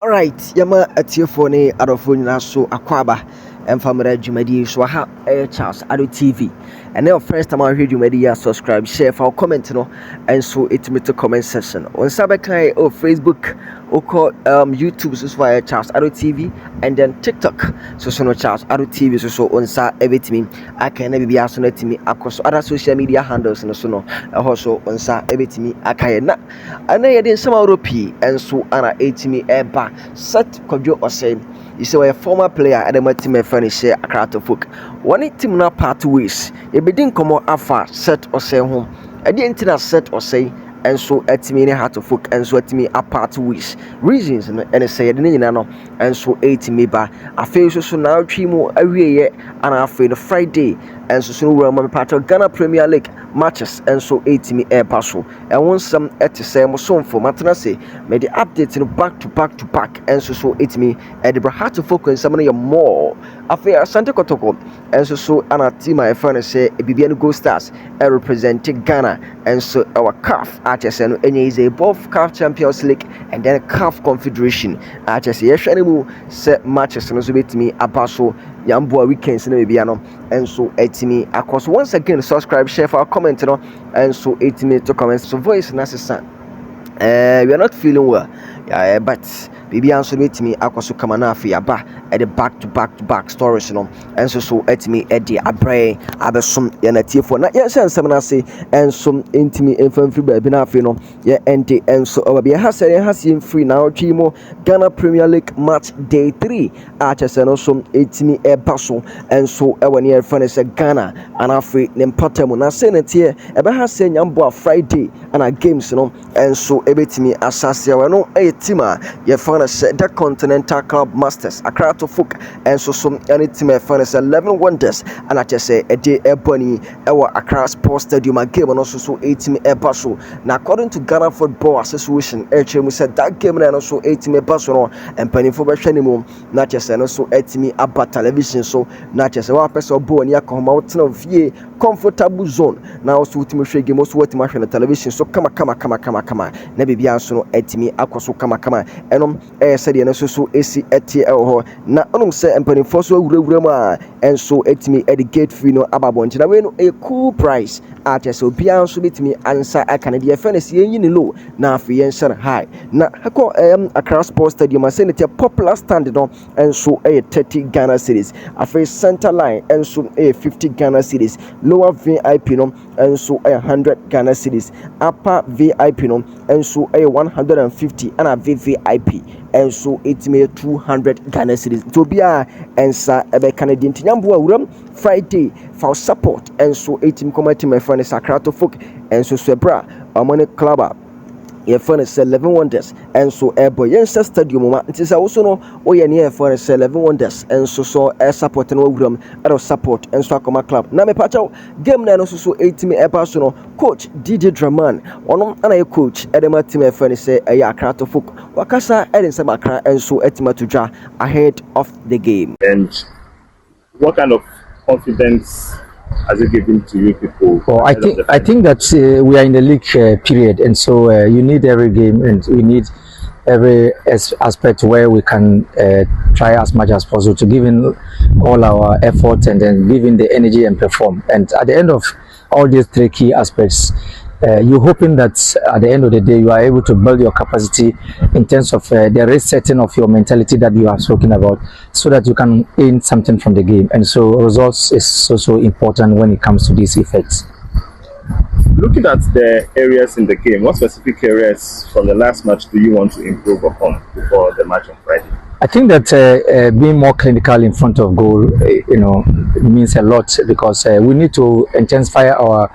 All right, yama atiefo ne adofo nyina so akwaba emfamara dwumadi so ha Charles Ado TV. And now first time I heard dwumadi subscribe, share, for comment no and so it me to comment section. On Saturday Facebook, call YouTube so via Charles Ado TV and then TikTok so no Charles Ado TV so on sa ebetimi aka na bibia so na timi across other social media handles so no also on sa ebetimi aka na ana yede nsama Europe and so ana etimi eba Seth Osei. You say we're a former player at the team furnish a crowd of folk. One team na part ways. You begin come out afa Seth Osei home. I didn't Seth Osei and so at me had to folk and so at me apart wish reasons and say no and so 80 me ba I feel so now trimo every and I feel Friday and so soon we're part of Ghana Premier League matches and so 80 me air passo and want some at the same so for Matanase made the updates in back to back and so 80 me at the had to focus some of your more affair Santa Kotoko and so ana team I furnish Bibian Go Stars representing Ghana and so our calf HSN is above CAF Champions League and then CAF Confederation HSN set matches and so bit me abaso Yambua weekends in the and so 80 across once again subscribe share for our comment and so 80 to comment so voice necessary. We are not feeling well, yeah, but baby answer with me akwaso kamana afi aba at the back to back stories and so at me at the abre abesom ya natiefo na ya san sem na say and some intimi enfam free baby na afi no ya ente and so oba be hasem free now twimo Ghana Premier League match day 3 achese no so etimi ebaso and so ewa ne erfa say Ghana and afi ne mpatam na say ne tie ebe hase nyambo Friday and games and so ebetimi asase we no etima ye the Continental Club Masters Accra to folk and so some any team furnace 11 wonders and I just say a day ebony our Accra Sports Stadium game and also so 18 ebaso now according to Ghana Football Association HM said that game and also 18 ebaso and penny for anymore not just and also 18 about television so not just one person born near come out of ye comfortable zone now so to game also what match on the television so come never be answer 18 akwaso come and said the so AC ATL na onum say empany for so wurawura and so etimi at the gate fee no ababonchi na we no a cool price at so bia so bitimi answer aka the fairness yin low na afi yen share high na hako Accra Sports Stadium say it a popular stand no and so a 30 Ghana cedis afi center line and so a 50 Ghana cedis lower VIP no and so a 100 Ghana cedis upper VIP no and so a 150 and a VVIP and so it may 200 Ghana cedis to be a answer ebe Canadian tinyambo awuram Friday for support and so 18 committee my friend is Accra folk and so Sebra among club your friend is 11 wonders and so boy yensa stadium ma it is also no o ye near for 11 wonders and so support and awuram and support and so akoma club na me pacho game na no so 18 no coach Didi Dramani ono ana coach edema team friend say Accra folk wakasa edin some Accra and so etima to draw ahead of the game. And what kind of confidence has it given to you people? Well, I think that we are in the league period, and so you need every game, and we need every aspect where we can try as much as possible to give in all our efforts and then give in the energy and perform. And at the end of all these three key aspects, you're hoping that at the end of the day you are able to build your capacity in terms of the resetting of your mentality that you are talking about, so that you can gain something from the game. And so results is so important when it comes to these effects. Looking at the areas in the game, what specific areas from the last match do you want to improve upon before the match on Friday? I think that being more clinical in front of goal, means a lot, because we need to intensify our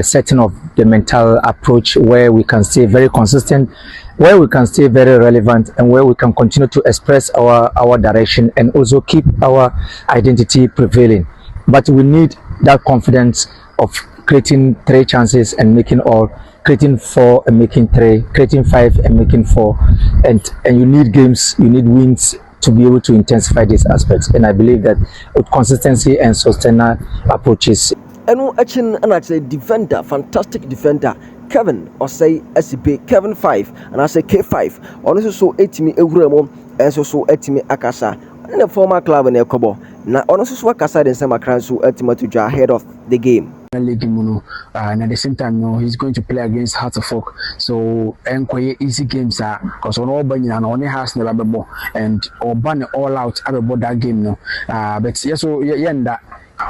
setting of the mental approach, where we can stay very consistent, where we can stay very relevant, and where we can continue to express our direction and also keep our identity prevailing. But we need that confidence of creating 3 chances and making all, creating 4 and making 3, creating 5 and making 4, and you need games, you need wins to be able to intensify these aspects. And I believe that with consistency and sustainable approaches Eno achin ana say defender, fantastic defender Kevin Osei Asibey Kevin 5 and I say K5 ono so etimi ewura mu enso so etimi akasa in the former club in Ekobo na ono so akasa den sama kran so etimi to draw ahead of the game. League and at the same time, he's going to play against Hearts of Oak. So, easy games are because on all bunny and only has never been and or ban all out about that game. No, but yes, so that.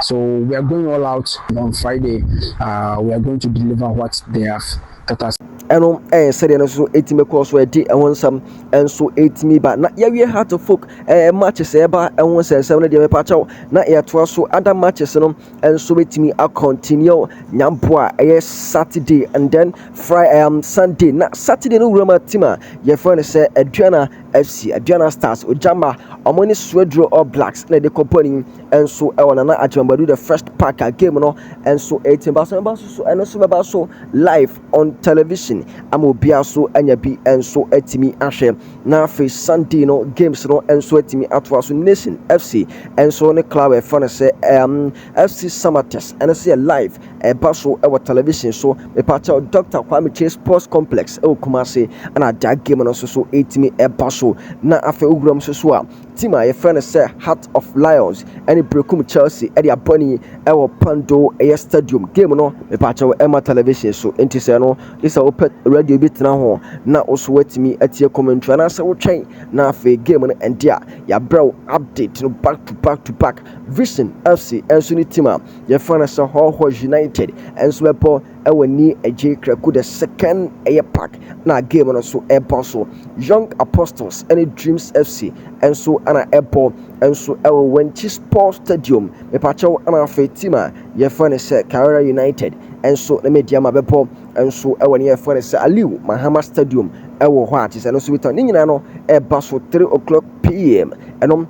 So we are going all out on Friday. We are going to deliver what they have taught us. Eno said no so etime course we di ehon sam enso etime ba na ya wie Heart of Oak matches e ba ehon sensem na de me pacha na ya to so other matches no enso betimi a continue nyampo a Saturday and then Friday Sunday na Saturday no rama tima ye friend say Aduana FC Aduana Stars Ojamba omoni Swedro All Blacks na de company enso e wona na Ajambadu the first pack game no enso 18 ba so enso ba so live on television amobia so anya bi enso etimi ahwe na fe Sunday no games no enso etimi atwa so Nation FC enso ne club e fa say FC Samates and say live e ba so e wa television so me pacha Dr. Kwame Chase Sports Complex e Kumasi ana that game no so etimi e ba so na afa oguram so a team a friend say Heart of Lions any Brekum Chelsea e dia boni e wo Pando e stadium game no me pacha e ma television so enti say no this a open radio bit na ho na also watimi atie commentary na say wo twen na afa game no endia ya bro update no back to back Vision FC enso ni team a ye friend say Ho United enso bepo e wani eje kraku the second air pack na game no so e so Young Apostles any Dreams FC enso ana ebo enso e Wenchi Sports Stadium me pacho ana afa team a ye friend say Carrera United enso na media ma bepo enso e wani ye friend say Aliu Mahama Stadium e wo ho ati say no so biton ni nyina no e so 3 p.m. enom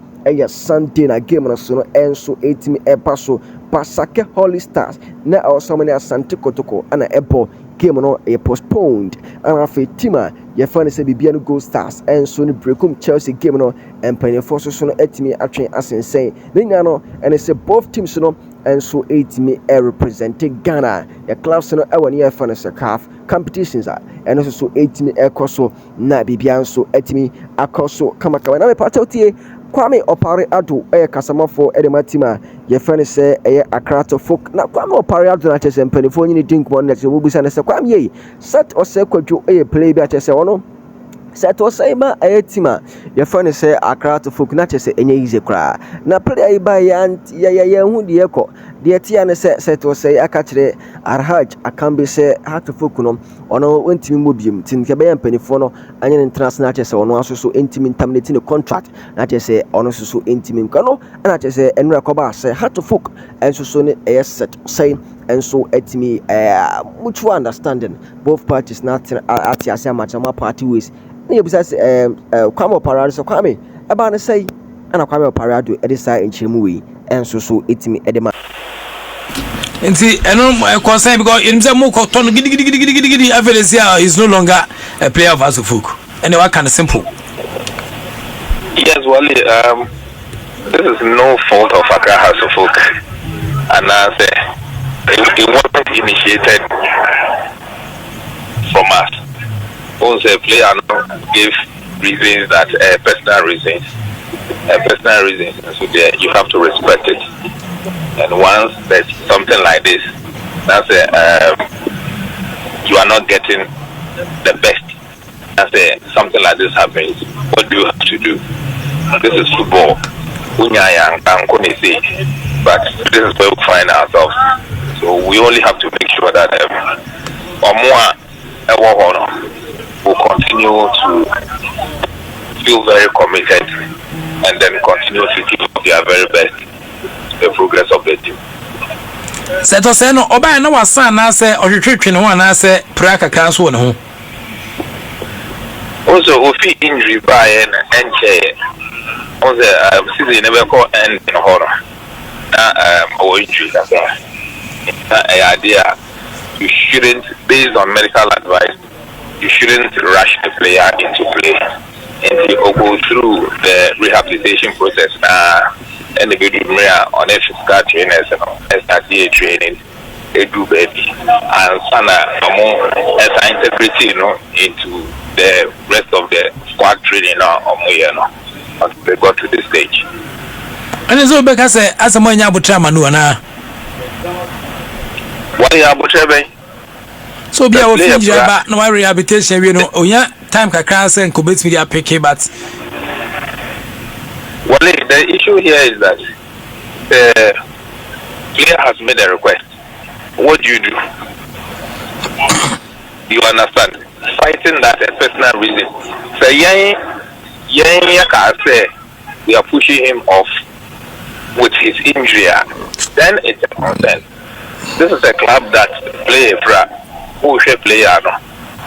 Sunday na game na so no enso 18 so Pasake Holy Stars na also many Asante Kotoko ana ebo game no postponed and afa team a ye fan say bibia no Gold Stars enso ni Brekum Chelsea game no empany force so no etimi atwen asensen ne nya no and say both teams no enso etimi representing Ghana ye clubs no e woni ye fan say CAF competitions are and also etimi ekoso na bibia nso etimi akoso kama na me pacha tie Kwame Opare Ado kasamafo edematima ye friend say Accra folk na Kwame Opare Ado na chese mpanifo nyini dinkmo na chese bubusa na say Kwame ye Seth Osei kwadwo play bi a chese wono Seth Osei ma tima ye friend say Accra folk na chese enye easy kra na play ai ba ya hu de yeko de tia ne say Seth Osei aka kire Arhaj akambe say Heart folk no ono wentimi mobiem tin ke be mpanifo no anye international chese wono aso so entimi terminate ne contract na chese ono so entimi nkano na chese enra koba say Heart folk enso so ne Seth Osei enso etimi mutual understanding both parties nothing at yasa machama party ways na yebisa Kwame Opare so Kwame eba ne say ana Kwame Opare do edisa enchemu we enso so etimi edema nti eno concern because you say mo ton gidi Avelesi is no longer a player of Asofuk and what kind of simple. Yes, Wally, this is no fault of Accra Asofuk, and I say it wasn't initiated from us. Also, a player give reasons that personal reasons, so there you have to respect it. And once there's something like this, that's you are not getting the best. That's something like this happens. What do you have to do? This is football. But this is where we find ourselves. So we only have to make sure that will continue to feel very committed and then continue to give their very best. The progress of the team. Seth Osei no oba na wasa na say ohwetwetwe ne ho na say praka kanso ne ho. Also ofi injury by enche. Also season never call end in horror. Na injury that. Idea you shouldn't, based on medical advice, you shouldn't rush the player into play and you go through the rehabilitation process and the good on a physical trainers and SRTA training do baby and sana as integrity, into the rest of the squad training until they got to this stage. And it's all because as a man, you trauma no na. What you have So be our finish about no rehabilitation, time can say and commit me a picky, but well, the issue here is that the player has made a request. What do? You understand? Fighting that a personal reason. So say we are pushing him off with his injury. Then it's a concern. This is a club that play a player,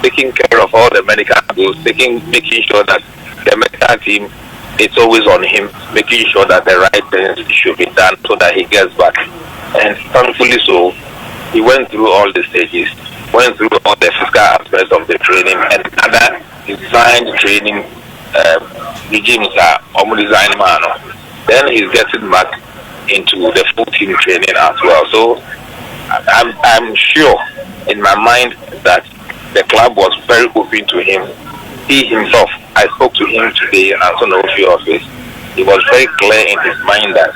taking care of all the medical bills, making sure that the medical team, it's always on him, making sure that the right things should be done so that he gets back. And thankfully so, he went through all the stages, went through all the physical aspects of the training and other designed training regimes are designed man. Then he's getting back into the full team training as well. So I'm sure in my mind that the club was very open to him. He himself, I spoke to him today in Antonio office. He was very clear in his mind that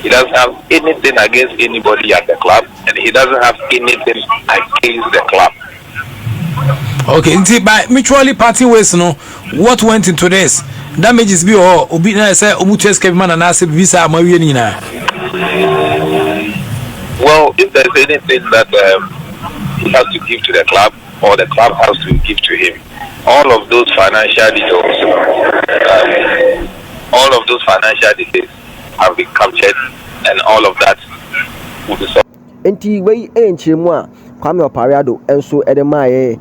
he doesn't have anything against anybody at the club, and he doesn't have anything against the club. Okay, by mutually parting ways, what went into this? Damages be or obedience say Omuches Kevin and Asib Visa Marianina. Well, if there's anything that he has to give to the club or the club has to give to him, all of those financial details have been captured and all of that will be solved. Enti wey enchiremu Kwame Opariado enso edemaye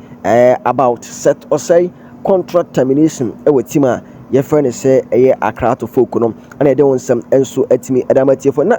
about Seth Osei contract termination with team a your friend say Accra to folk no and I don't some enso etimi edamati for na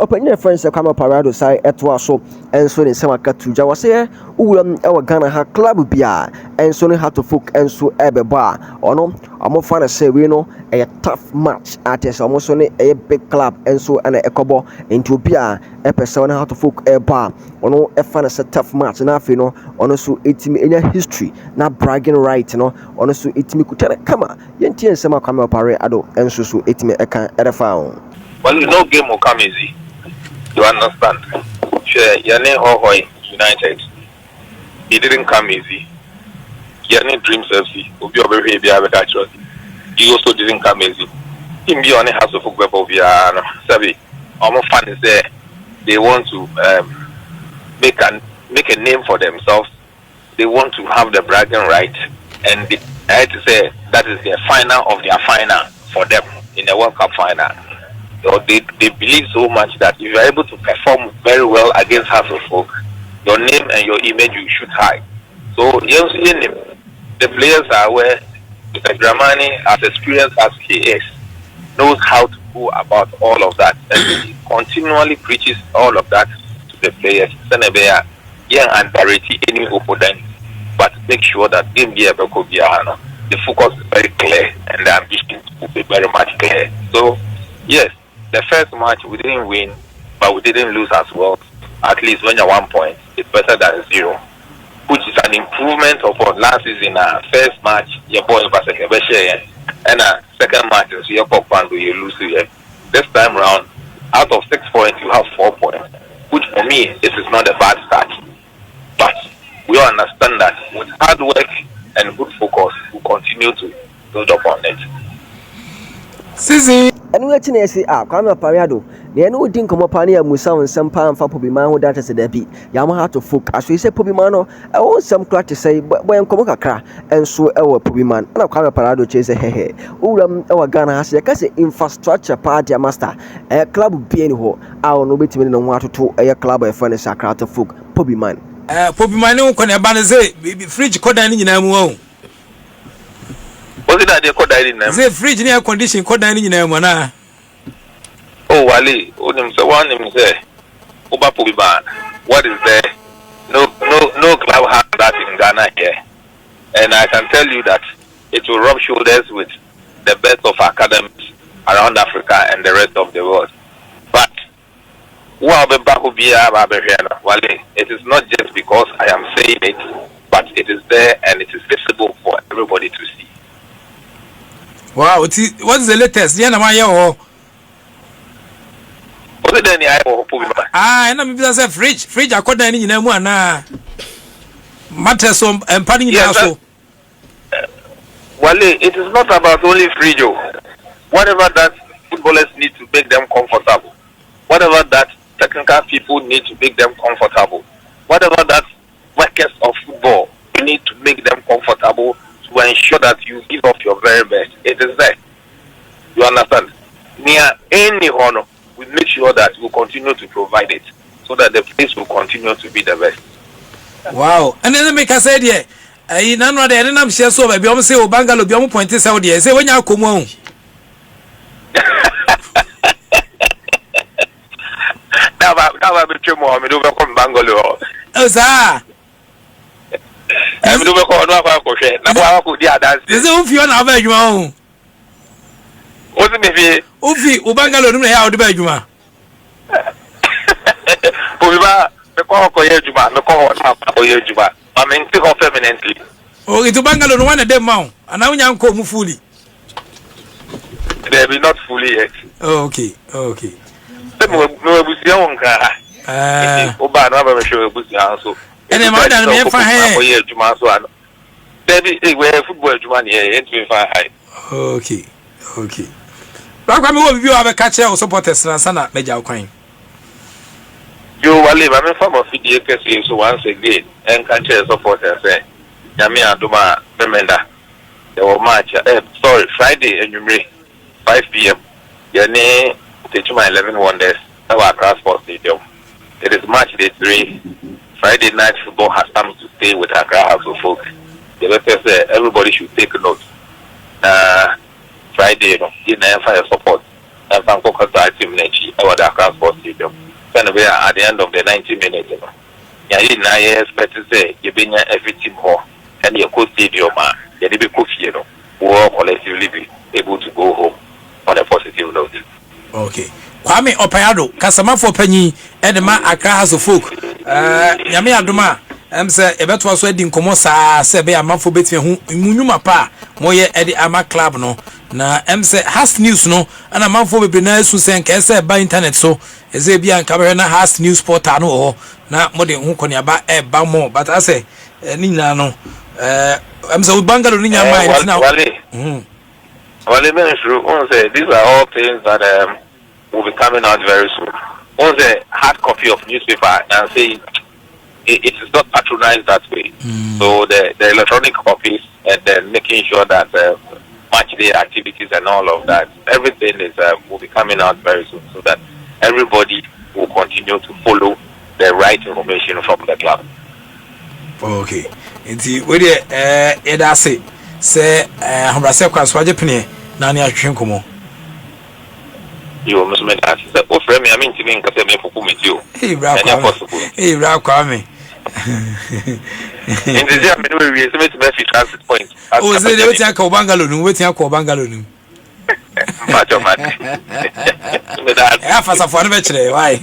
opinion friend say Kwame Opariado sai etwa so enso ne sama katuja wase uwuram e Ghana ha club bia enso ne ha to folk enso ebebo a ono amofa na say we no a tough match at as almost on a big club enso and ekobo into bia e person ha to folk eba ono e fa na say tough match na afi no ono so etimi enya history na bragging right no ono so etimi kutana kama yenti ensema Kwame Opariado enso so etimi eka erefa on. Well, no game will come easy. You understand? Sure, Yane Hohoi United. It didn't come easy. Yane Dreams FC. He also didn't come easy. Him be on a house of football via Sabi. Our fans is there. They want to make a name for themselves. They want to have the bragging right, and I had to say that is the final of their final for them in the World Cup final. So they believe so much that if you are able to perform very well against Hasselfolk, your name and your image you shoot high. So the players are aware. Didi Dramani, as experienced as he is, knows how to go about all of that, and he continually preaches all of that to the players. Senebea, young and directly any opponent, but make sure that the focus is very clear and the ambition will be very much clear. So yes, the first match we didn't win, but we didn't lose as well. At least when you're 1 point, it's better than 0, which is an improvement upon last season. First match, your boy was and second match is your pop and you lose here. This time round, out of 6 points, you have 4 points, which for me, it is not a bad start. But we all understand that with hard work and good focus, we continue to build upon it. Sisi. And we actually say, Kwame Opariado, the no didn't come upon here, Musa and some pound for Pobimano that is a debit. Yamaha to folk, as we say, Pobimano, I want some crack to say, but when Komokakra and so our Pobiman, and Kwame Opariado chase a hey, our Ghana has a case infrastructure party master, a club being who our no bit in one to two, a club of furnace a crowd of folk, Pobiman. Pobimano, when a banner say, fridge code in your Was it that they called that in them? The fridge near condition code in your mana. Oh, Wally, one him say, Oba Pobiman. What is there? No club has that in Ghana here. And I can tell you that it will rub shoulders with the best of academies around Africa and the rest of the world. But Well, the back will be Wale. It is not just because I am saying it, but it is there and it is visible for everybody to see. Wow, what is the latest? Yeah, my yo. What is the and I'm just fridge. I caught any in a one. Matters and panning also. Wale, it is not about only fridge. Whatever that footballers need to make them comfortable, whatever that technical people need to make them comfortable, whatever that workers of football need to make them comfortable to ensure that you give up your very best. It is there. You understand? Near any honor, we make sure that we continue to provide it so that the place will continue to be the best. Wow. And then make us say, yeah, I know that I am sure so. Maybe I'm saying, Bangalo, be on point is out there. Say, when you come home. Now I'm a tremor. I'm over from Bangalore. Oh, sir. I'm over from Nova. Now I could do that. There's no fear now, you own. What's maybe Ufi, Ubangalo, no, how the Bajuma. The call for Yajuma, the call for Yajuma. I mean, think of permanently. Oh, it's Bangalore, one of them, mount, and now you come fully. They will not fully yet. Okay. No, we see on car. Oba, no, I'm sure we also. And then my dad, me for Yajuma, so baby, we're football Jumani, and we find. Okay. Back when we have a catcher or supporters, and son, Major Quine. You will live. I'm a former CDA so once again, and catcher supporters say, Yamia Duma, Bemenda. There were match, Friday, and you may 5 p.m. Your name, teach my 11 wonders, our Accra Stadium. It is Matchday 3. Friday night football has come to stay with Accra House of Folk. The letter said everybody should take note. Friday, in the fire support, and Bangkok team Nechi, our Accra Sports Stadium. We are at the end of the 90 minutes. I expect to say, you've been every team hall, and your coach stadium, you're the big coach, we all collectively be able to go home on a positive note. Okay. Kwame Opayado, Kasama for Penny, Edema Accra House of Folk. Yami Aduma, say, a better was wedding Comosa, Sebe, a month for between Munuma Pa, Moye Eddie Ama Club, no. Na say has news no and a man for be nice to say can by internet so is a be an camera has news portal no na modern who can about a bamo but I say Nina no so Bangalore in your mind now. Well, these are all things that will be coming out very soon. On the hard copy of newspaper and say it is not patronized that way. So the electronic copies and then making sure that Matchday activities and all of that, everything is will be coming out very soon, so that everybody will continue to follow the right information from the club. Okay. Inti we dey eda say Hombrase kwaswa Japan na ne ahwe komo. You must make that. O frame me ntimi nkase me fuku meti o. Bra kwa me. In the year, we estimate to be transit point. Oh, say they waiting for Bangalore, waiting for Bangalore. Much of that. Yeah, for some fun virtually. Why?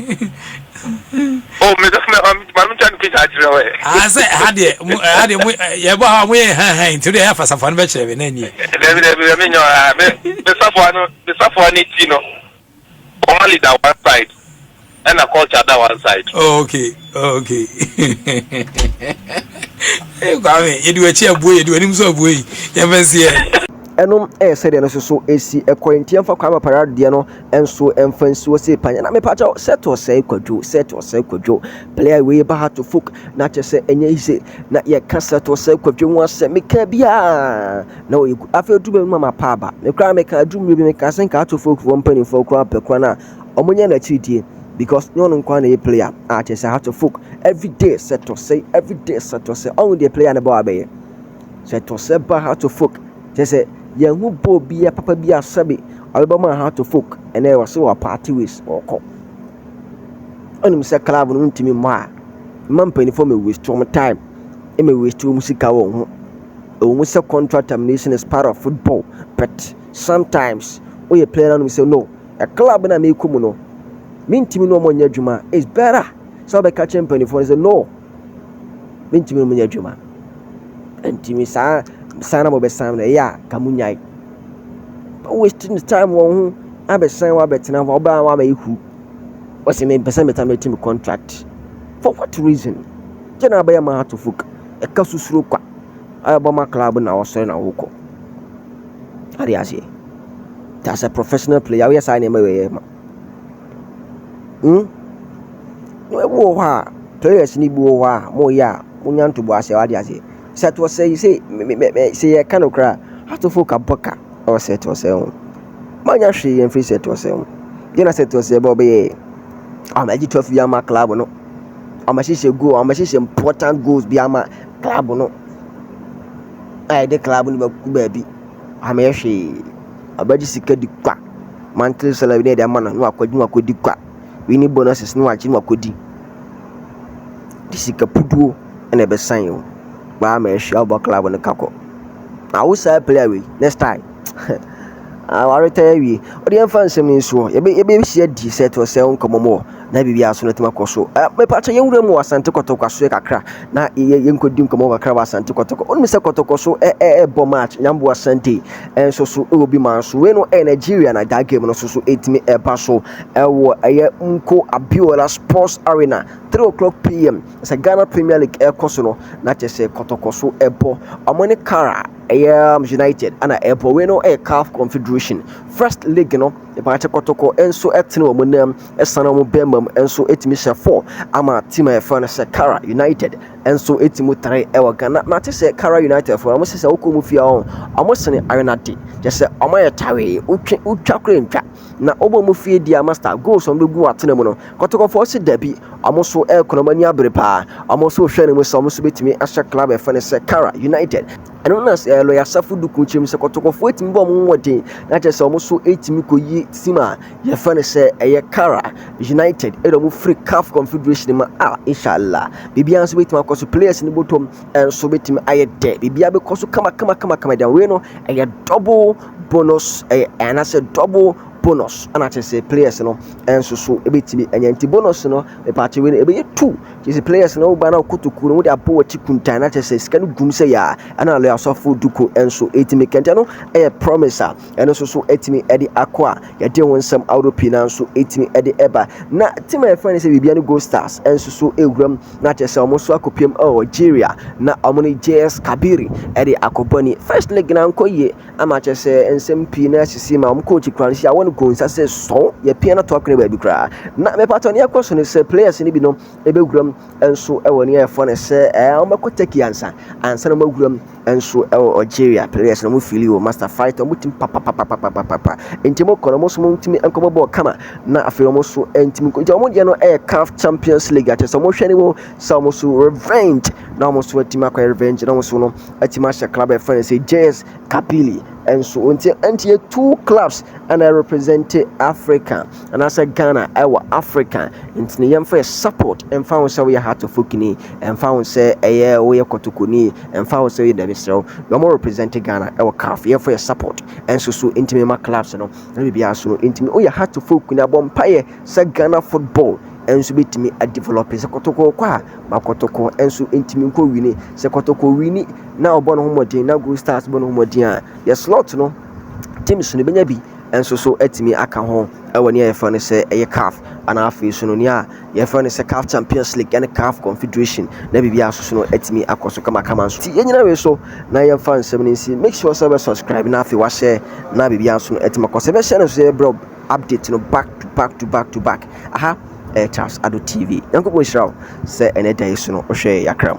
Oh, I'm trying to pitch at your way. I said, had you, today, have for some fun virtually. And then you, the Safwan, you know, only that one side. And I call that one side. Okay. Hey, Kwame, you do a chair boy, you do him so boy. You never see it. Said and so AC a quarantine for Kwame Parade Diano and so infants was a pan and me pacho Seth Osei Kojo play way back to folk not just say any easy not yet Seth Osei Kojo was sent me cabia. No, you I feel to be Mama Paba. The crime make a dream make a sink out to folk 1 penny for crop per corner. Omunya cheating. Because no one can player artists have to folk every day Seth Osei only the player and the boy Seth Osei how to folk just say young who bo be a papa be a sabi Alabama how to folk and there was so a party with or call on him say club and to me ma penny for me waste too much time and me waste too music almost a contract termination is part of football but sometimes we play on we say no a club and I make Mintimi no mo nya adwuma is better. So be catch company for say no. Mintimi no mo nya adwuma. Antimi sana mo be sana ya kamunyai. But wasting the time won abesan wa betena wa ba wa mayihu. Wasi me pesa me time team contract. For what reason? Jena ba ya ma to fuk. E ka susuro kwa. Ayabama club na osere na woko. Ade ase. That's a professional player. We sign him away. No wo ha. Players ni bo ha. Mo ya. Mo nyanto bo ase ade ase. Seth Osei say say kind of cry. How to fok aboka. Or Seth Osei. Manya hwe en free Seth Osei. Gena Seth Osei bo be. Amaji 12 year ma club no. Amashise goal, amashise important goals bi ama club no. Ai de club no ba bi. Amehwe abaji sika di kwa. Monthly salary ne de ama no akodi kwa. We need bonuses no achi no akodi. Di sika puduo na be san yo. Ba amehwe aba club no kako. Na wo say player we next time. I retire we. Odi emfa nsem ni so. Ye be share di Seth Osei nkomomo. Na bibia aso na tema koso me pacha yenwura mu asante kotoko so kakra na yenkodi nkomo kakra asante kotoko onu se kotoko so bo match nyambo asante enso so obi manso we no Nigeria na that game no so etimi eba so wo nko Abiola Sports Arena 3:00 p.m. It's a Ghana Premier League ekoso no na chese kotoko so ebo amone kara United ana ebo we no CAF Confederation first league no e pacha kotoko enso etene wo monam esana mo bema enso etimi share 4 ama team e fa na se Kara United enso etimu 3 ewa Ghana na te se Kara United for amo se okomu fia on amo sene Arenati je se amo ye tawe utwa krentwa na obo mu fie dia master goals on begu atene mu no kotoko for se dabi amo so ekonomani abrepa amo so hwe ne mu so amo so betimi asha club e fa na se Kara United eno na loya safu duku chim se kotoko for etimi bo mo wodin na je se amo so etimi koyi sima ye fa na se eye Kara United edo mu free CAF Confederation ma inshallah bibia so betima koso players ni bottom and so betima aye de bibia be koso kama dan we no aye double bonus and I said double bonus and I say players no and so ebetimi anyanti bonus no e party we ebe 2 just players no ba na kotoku no de abo chikunta na say scan gum say ya ana lo asofo duko and so etimi kenta no e promiser and so etimi edi akwa ya de wonsam European so etimi edi eba na team e friend say bibia no go stars and so ewram na say omoso akopiem Algeria na omoni JS Kabiri edi akobani first leg na nkoye ama say ensem pi na sisi ma omko chikransi awon go say so ye piano talk na baby kra na me pattern ya question is players ni bi no ebeguram enso ewo ne efo ne say omakoteki ansa na maguram enso ewo Algeria players no mu feel you master fight o mutim papa entimo kono mo so mutimi enkomo ball kama na afero mo so entimi ko je mo je no CAF Champions League ate so mo hwani mo so mo so revenge na mo so atima kwa revenge na mo so no atima sha club e friend say JS Kapili and so until 2 clubs and I represent Africa and as a Ghana our Africa into the for support and found so we had to fukini and found say we kotokuni and found say the Mr. we more represent Ghana our CAF here for support and so into my clubs no maybe also into me had to fukini bompire say Ghana football and so bit me a developer se kotoko kwa makotoko enso entimi nko wini se kotoko wini na obono homodin na go stars bono homodin a ye slot no teams no benya bi enso so etimi aka ho ewani ye fa ne se eye CAF ana afi so no ni a ye fa ne se CAF Champions League and CAF Confederation na bibia so no etimi akoso kama so ti yenyina we so na ye fa nsem ni si make sure say subscribe na afi wa share na bibia so no etimi akoso be share no so bro update no back to back aha Charles Ado TV. Yanko Boshraw say ene day so no hwe yakram.